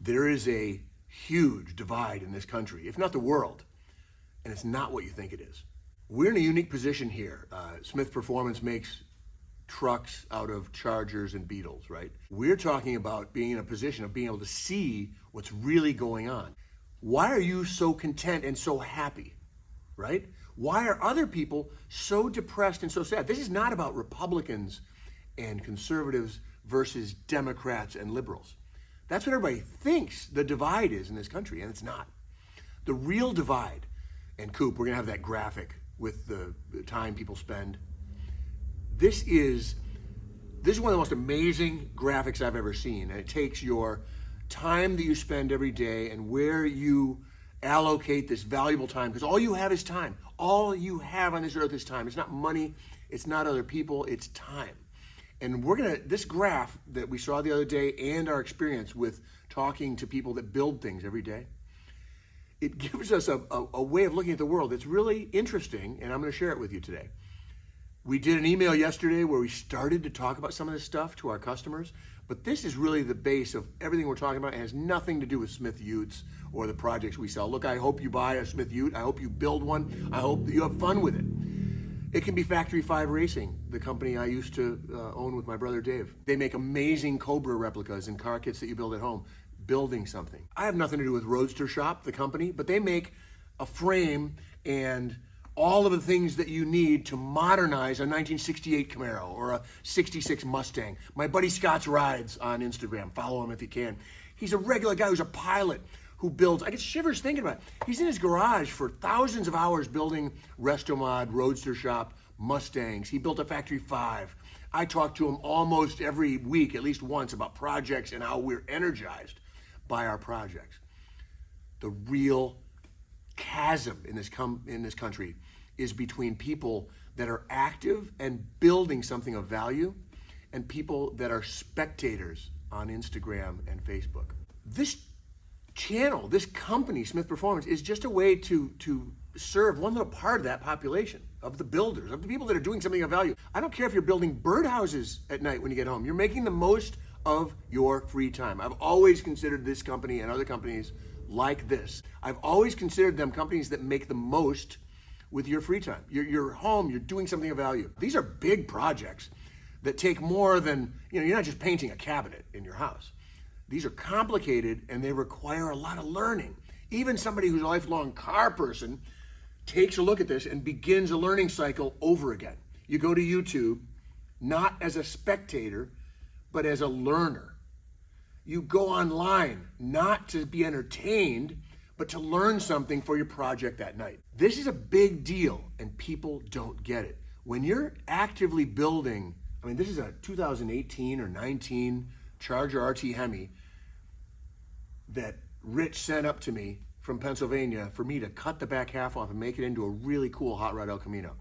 There is a huge divide in this country, if not the world, and it's not what you think it is. We're in a unique position here. Smith Performance makes trucks out of Chargers and Beetles, right? We're talking about being in a position of being able to see what's really going on. Why are you so content and so happy, right? Why are other people so depressed and so sad? This is not about Republicans and conservatives versus Democrats and liberals. That's what everybody thinks the divide is in this country, and it's not. The real divide, and Coop, we're gonna have that graphic with the time people spend. This is one of the most amazing graphics I've ever seen, and it takes your time that you spend every day and where you allocate this valuable time, because all you have is time. All you have on this earth is time. It's not money, it's not other people, it's time. And this graph that we saw the other day and our experience with talking to people that build things every day, it gives us a way of looking at the world that's really interesting, and I'm gonna share it with you today. We did an email yesterday where we started to talk about some of this stuff to our customers, but this is really the base of everything we're talking about. It has nothing to do with Smith Utes or the projects we sell. Look, I hope you buy a Smith Ute. I hope you build one. I hope that you have fun with it. It can be Factory 5 Racing, the company I used to own with my brother Dave. They make amazing Cobra replicas and car kits that you build at home, building something. I have nothing to do with Roadster Shop, the company, but they make a frame and all of the things that you need to modernize a 1968 Camaro or a 66 Mustang. My buddy Scott's Rides on Instagram. Follow him if you can. He's a regular guy who's a pilot who builds, I get shivers thinking about it. He's in his garage for thousands of hours building Restomod, Roadster Shop, Mustangs. He built a Factory 5. I talk to him almost every week, at least once, about projects and how we're energized by our projects. The real chasm in this country is between people that are active and building something of value and people that are spectators on Instagram and Facebook. This channel, this company, Smith Performance, is just a way to serve one little part of that population, of the builders, of the people that are doing something of value. I don't care if you're building birdhouses at night when you get home. You're making the most of your free time. I've always considered this company and other companies like this. I've always considered them companies that make the most with your free time. You're home, you're doing something of value. These are big projects that take more than, you're not just painting a cabinet in your house. These are complicated and they require a lot of learning. Even somebody who's a lifelong car person takes a look at this and begins a learning cycle over again. You go to YouTube, not as a spectator, but as a learner. You go online, not to be entertained, but to learn something for your project that night. This is a big deal and people don't get it. When you're actively building, this is a 2018 or 19 Charger RT Hemi that Rich sent up to me from Pennsylvania for me to cut the back half off and make it into a really cool hot rod El Camino.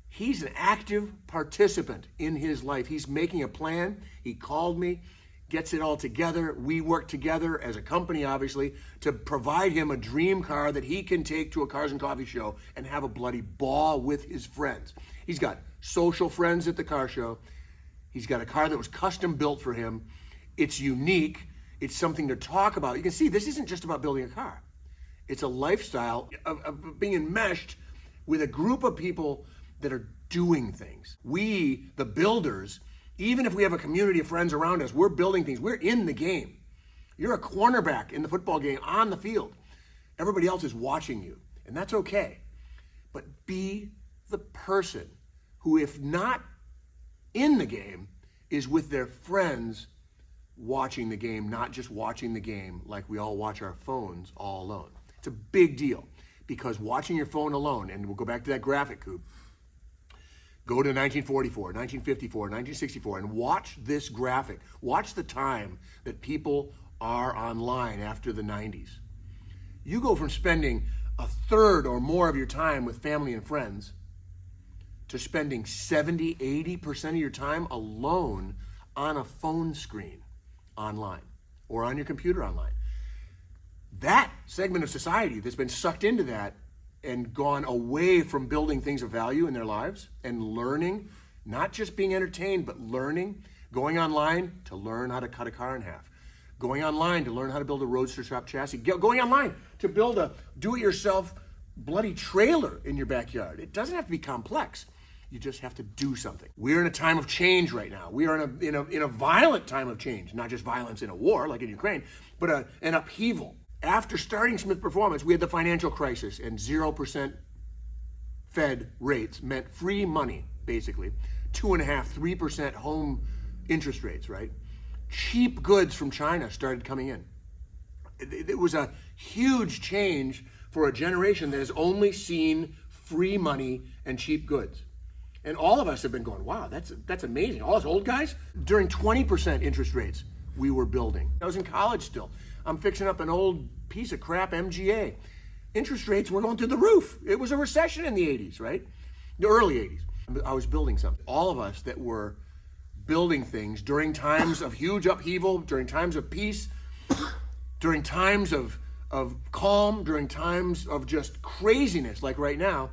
He's an active participant in his life. He's making a plan. He called me, gets it all together. We work together as a company, obviously, to provide him a dream car that he can take to a Cars and Coffee show and have a bloody ball with his friends. He's got social friends at the car show. He's got a car that was custom built for him. It's unique. It's something to talk about. You can see this isn't just about building a car. It's a lifestyle of being enmeshed with a group of people that are doing things. We, the builders, even if we have a community of friends around us, we're building things. We're in the game. You're a cornerback in the football game on the field. Everybody else is watching you, and that's okay. But be the person who, if not in the game, is with their friends watching the game, not just watching the game like we all watch our phones all alone. It's a big deal because watching your phone alone, and we'll go back to that graphic, Coop, go to 1944, 1954, 1964, and watch this graphic. Watch the time that people are online after the 90s. You go from spending a third or more of your time with family and friends to spending 70, 80% of your time alone on a phone screen online or on your computer online. That segment of society that's been sucked into that and gone away from building things of value in their lives and learning, not just being entertained, but learning, going online to learn how to cut a car in half, going online to learn how to build a Roadster shop chassis, going online to build a do-it-yourself bloody trailer in your backyard. It doesn't have to be complex. You just have to do something. We're in a time of change right now. We are in a violent time of change, not just violence in a war like in Ukraine, but an upheaval. After starting Smith Performance, we had the financial crisis, and 0% Fed rates meant free money, basically. 2.5%, 3% home interest rates, right? Cheap goods from China started coming in. It was a huge change for a generation that has only seen free money and cheap goods. And all of us have been going, wow, that's amazing. All us old guys, during 20% interest rates, we were building. I was in college still. I'm fixing up an old piece of crap MGA. Interest rates were going through the roof. It was a recession in the 80s, right? The early 80s. I was building something. All of us that were building things during times of huge upheaval, during times of peace, during times of calm, during times of just craziness like right now,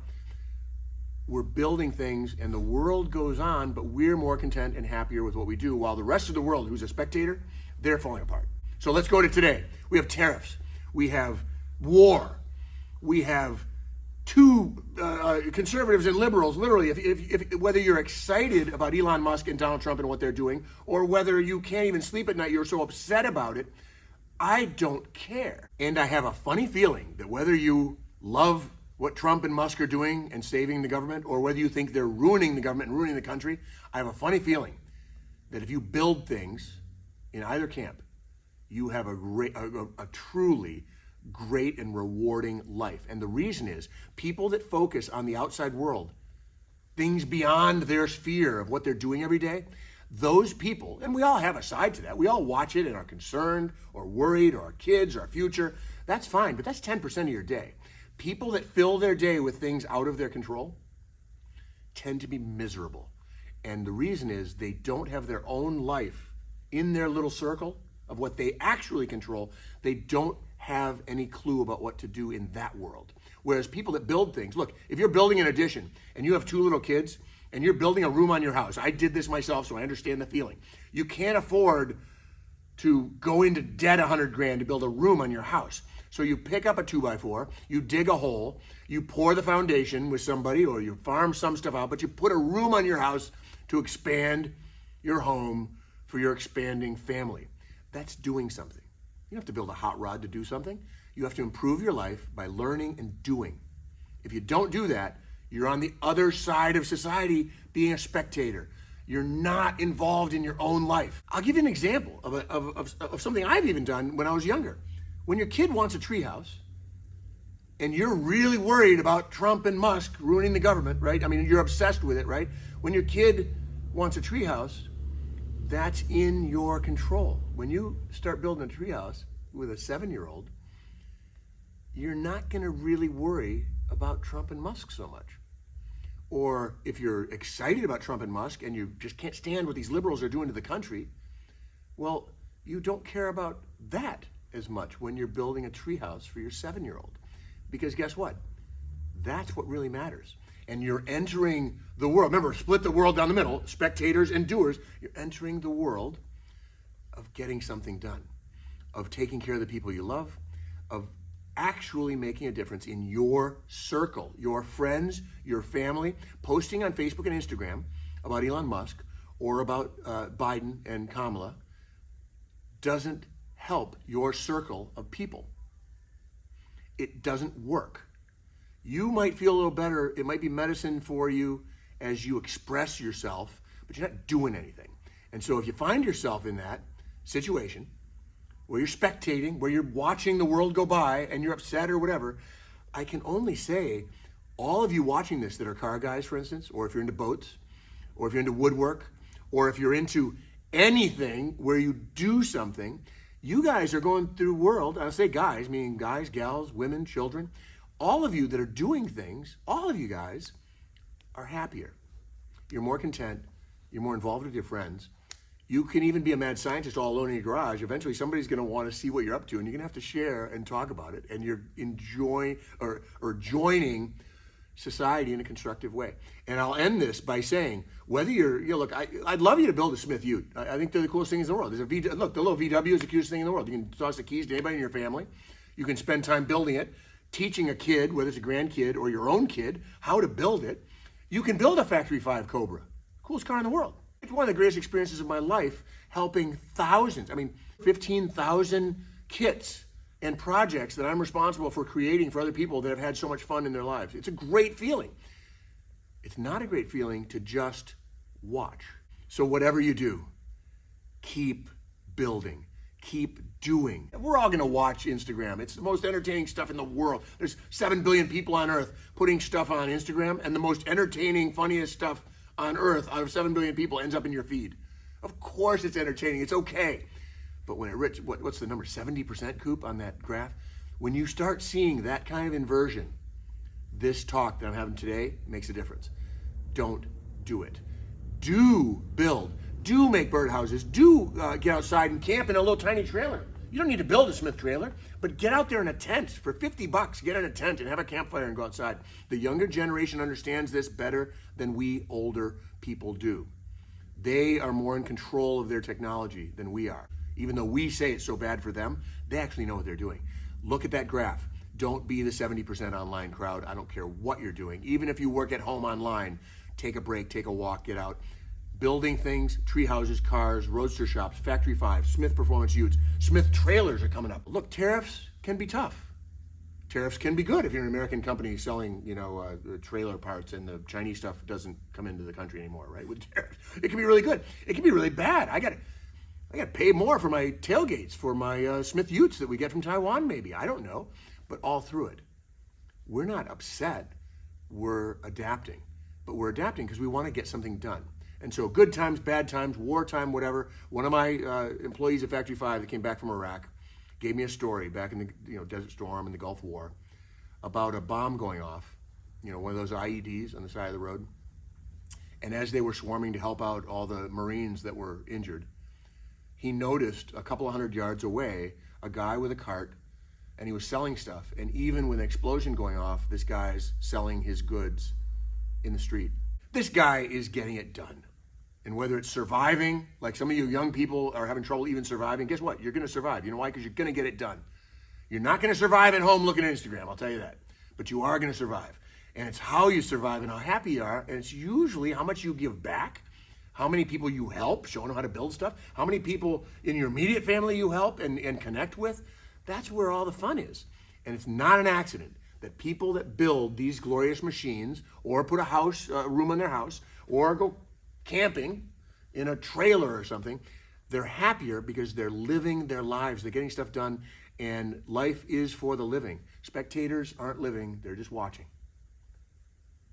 we're building things and the world goes on, but we're more content and happier with what we do, while the rest of the world, who's a spectator, they're falling apart. So let's go to today. We have tariffs. We have war. We have two conservatives and liberals, literally, if whether you're excited about Elon Musk and Donald Trump and what they're doing, or whether you can't even sleep at night, you're so upset about it, I don't care. And I have a funny feeling that whether you love what Trump and Musk are doing and saving the government, or whether you think they're ruining the government and ruining the country, I have a funny feeling that if you build things in either camp, you have a truly great and rewarding life. And the reason is, people that focus on the outside world, things beyond their sphere of what they're doing every day, those people, and we all have a side to that, we all watch it and are concerned or worried, or our kids, or our future, that's fine, but that's 10% of your day. People that fill their day with things out of their control tend to be miserable. And the reason is, they don't have their own life in their little circle of what they actually control. They don't have any clue about what to do in that world. Whereas people that build things, look, if you're building an addition and you have 2 little kids and you're building a room on your house, I did this myself, so I understand the feeling. You can't afford to go into debt $100,000 to build a room on your house. So you pick up a 2x4, you dig a hole, you pour the foundation with somebody, or you farm some stuff out, but you put a room on your house to expand your home for your expanding family. That's doing something. You don't have to build a hot rod to do something. You have to improve your life by learning and doing. If you don't do that, you're on the other side of society being a spectator. You're not involved in your own life. I'll give you an example of something I've even done when I was younger. When your kid wants a treehouse, and you're really worried about Trump and Musk ruining the government, right? I mean, you're obsessed with it, right? When your kid wants a treehouse, that's in your control. When you start building a treehouse with a 7-year-old, you're not going to really worry about Trump and Musk so much. Or if you're excited about Trump and Musk and you just can't stand what these liberals are doing to the country, well, you don't care about that as much when you're building a treehouse for your 7-year-old. Because guess what? That's what really matters. And you're entering the world. Remember, split the world down the middle, spectators and doers. You're entering the world of getting something done, of taking care of the people you love, of actually making a difference in your circle, your friends, your family. Posting on Facebook and Instagram about Elon Musk or about Biden and Kamala doesn't help your circle of people. It doesn't work. You might feel a little better. It might be medicine for you as you express yourself, but you're not doing anything. And so if you find yourself in that situation where you're spectating, where you're watching the world go by and you're upset or whatever, I can only say, all of you watching this that are car guys, for instance, or if you're into boats, or if you're into woodwork, or if you're into anything where you do something, you guys are going through the world. I say guys, meaning guys, gals, women, children. All of you that are doing things, all of you guys are happier. You're more content. You're more involved with your friends. You can even be a mad scientist all alone in your garage. Eventually, somebody's going to want to see what you're up to, and you're going to have to share and talk about it. And you're enjoying or joining society in a constructive way. And I'll end this by saying, whether look, I'd love you to build a Smith Ute. I think they're the coolest things in the world. Look, the little VW is the cutest thing in the world. You can toss the keys to anybody in your family. You can spend time building it, teaching a kid, whether it's a grandkid or your own kid, how to build it. You can build a Factory 5 Cobra, coolest car in the world. It's one of the greatest experiences of my life, helping thousands, 15,000 kits and projects that I'm responsible for creating for other people that have had so much fun in their lives. It's a great feeling. It's not a great feeling to just watch. So whatever you do, keep building, keep doing. We're all gonna watch Instagram. It's the most entertaining stuff in the world. There's 7 billion people on earth putting stuff on Instagram, and the most entertaining, funniest stuff on earth out of 7 billion people ends up in your feed. Of course it's entertaining, it's okay. But when what's the number, 70% Coop on that graph? When you start seeing that kind of inversion, this talk that I'm having today makes a difference. Don't do it. Do build, do make birdhouses, do get outside and camp in a little tiny trailer. You don't need to build a Smith trailer, but get out there in a tent for 50 bucks, get in a tent and have a campfire and go outside. The younger generation understands this better than we older people do. They are more in control of their technology than we are. Even though we say it's so bad for them, they actually know what they're doing. Look at that graph. Don't be the 70% online crowd. I don't care what you're doing. Even if you work at home online, take a break, take a walk, get out. Building things, tree houses, cars, roadster shops, Factory 5, Smith Performance Utes, Smith trailers are coming up. Look, tariffs can be tough. Tariffs can be good if you're an American company selling, trailer parts and the Chinese stuff doesn't come into the country anymore, right? With tariffs, it can be really good. It can be really bad. I got to pay more for my tailgates, for my Smith Utes that we get from Taiwan, maybe. I don't know. But all through it, we're not upset. We're adapting. But we're adapting because we want to get something done. And so good times, bad times, wartime, whatever. One of my employees at Factory 5 that came back from Iraq gave me a story back in the Desert Storm and the Gulf War about a bomb going off, one of those IEDs on the side of the road. And as they were swarming to help out all the Marines that were injured, he noticed a couple of 100 yards away a guy with a cart, and he was selling stuff. And even with an explosion going off, this guy's selling his goods in the street. This guy is getting it done. And whether it's surviving, like some of you young people are having trouble even surviving, guess what? You're gonna survive. You know why? Because you're gonna get it done. You're not gonna survive at home looking at Instagram, I'll tell you that. But you are gonna survive. And it's how you survive and how happy you are, and it's usually how much you give back, how many people you help, showing them how to build stuff, how many people in your immediate family you help and connect with. That's where all the fun is. And it's not an accident that people that build these glorious machines or put a room in their house or go camping in a trailer or something, they're happier because they're living their lives. They're getting stuff done, and life is for the living. Spectators aren't living, they're just watching.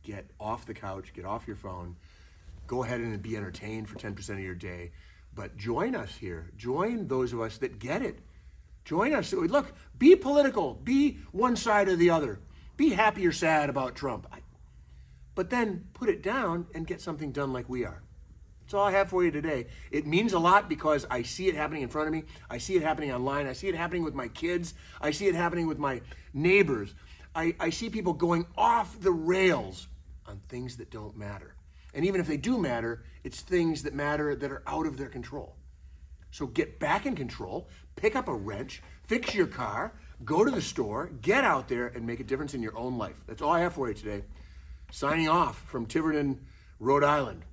Get off the couch, get off your phone, go ahead and be entertained for 10% of your day, but join us here. Join those of us that get it. Join us. Look, be political. Be one side or the other. Be happy or sad about Trump. But then put it down and get something done like we are. That's all I have for you today. It means a lot because I see it happening in front of me. I see it happening online. I see it happening with my kids. I see it happening with my neighbors. I see people going off the rails on things that don't matter. And even if they do matter, it's things that matter that are out of their control. So get back in control, pick up a wrench, fix your car, go to the store, get out there and make a difference in your own life. That's all I have for you today. Signing off from Tiverton, Rhode Island.